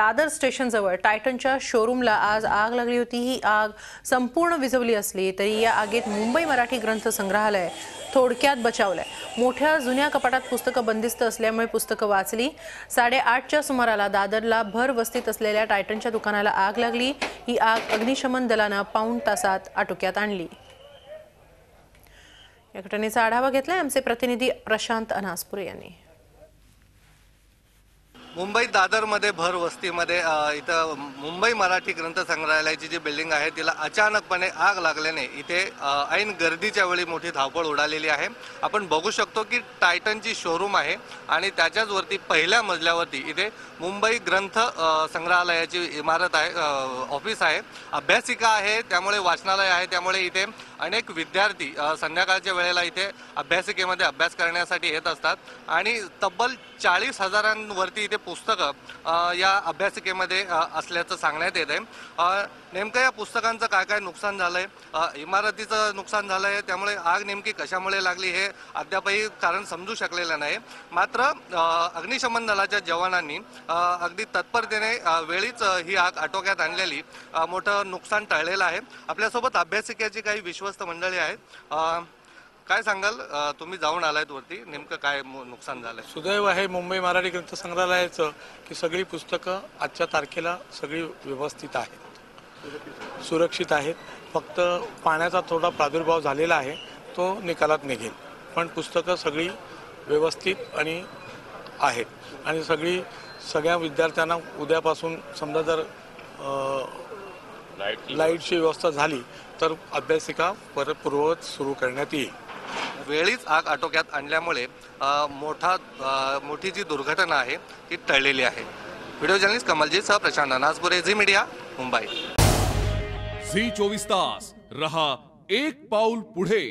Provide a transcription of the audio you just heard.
दादर स्टेशनजवळ टायटनच्या शोरूमला आज आग लागली होती। ही आग संपूर्ण विझवली असली तरी या आगीत मुंबई मराठी ग्रंथ संग्रहालय थोडक्यात बचावलंय। मोठ्या जुन्या कपाटात पुस्तकं बंदिस्त असल्यामुळे पुस्तकं वाचली। 8:30च्या सुमाराला दादरला भर वस्तीत असलेल्या टायटनच्या दुकानाला आग लागली। ही आग अग्निशमन दलाने पाऊण तासात आटोक्यात आणली। या घटनेचा आढावा घेतलाय आमचे प्रतिनिधी प्रशांत अनासपुरे यांनी। मुंबई दादरमध्ये भर वस्तीमध्ये इथं मुंबई मराठी ग्रंथ संग्रहालयाची जी बिल्डिंग आहे तिला अचानकपणे आग लागल्याने इथे ऐन गर्दीच्या वेळी मोठी धावपळ उडालेली आहे। आपण बघू शकतो की टायटनची शोरूम आहे आणि त्याच्याच वरती पहिल्या मजल्यावरती इथे मुंबई ग्रंथ संग्रहालयाची इमारत आहे, ऑफिस आहे, अभ्यासिका आहे, त्यामुळे वाचनालय आहे। त्यामुळे इथे अनेक विद्यार्थी संध्याकाळच्या वेळेला इथे अभ्यासिकेमध्ये अभ्यास करण्यासाठी येत असतात आणि तब्बल 40,000वरती इथे पुस्तकं या अभ्यासिकेमध्ये असल्याचं सांगण्यात येत आहे। नेमकं या पुस्तकांचं काय काय नुकसान झालंय, इमारतीचं नुकसान झालंय, त्यामुळे आग नेमकी कशामुळे लागली हे अद्यापही कारण समजू शकलेलं नाही। मात्र अग्निशमन दलाच्या जवानांनी अगदी तत्परतेने वेळीच ही आग आटोक्यात आणलेली मोठं नुकसान टाळलेलं आहे। आपल्यासोबत अभ्यासिकेची काही विश्वस्त मंडळी आहेत। काय सांगाल, तुम्ही जाऊन आलात वरती, नेमकं काय नुकसान झालंय? सुदैव आहे मुंबई मराठी ग्रंथ संग्रहालयाचं की सगळी पुस्तकं आजच्या तारखेला सगळी व्यवस्थित आहेत, सुरक्षित आहेत। फक्त पाण्याचा थोडा प्रादुर्भाव झालेला आहे, तो निकालात निघेल, पण पुस्तकं सगळी व्यवस्थित आणि आहेत आणि सगळ्या विद्यार्थ्यांना उद्यापासून समजा जर लाईटची व्यवस्था झाली तर अभ्यासिका परत पूर्ववत सुरू करण्यात येईल। वेळीच आग आटोक्यात आणल्यामुळे मोठी जी दुर्घटना आहे ती टळलेली आहे। व्हिडिओ जर्नलिस्ट कमलजीत सह प्रशांत अनासपुरे, झी मीडिया, मुंबई। झी 24 तास रहा एक पाऊल पुढे।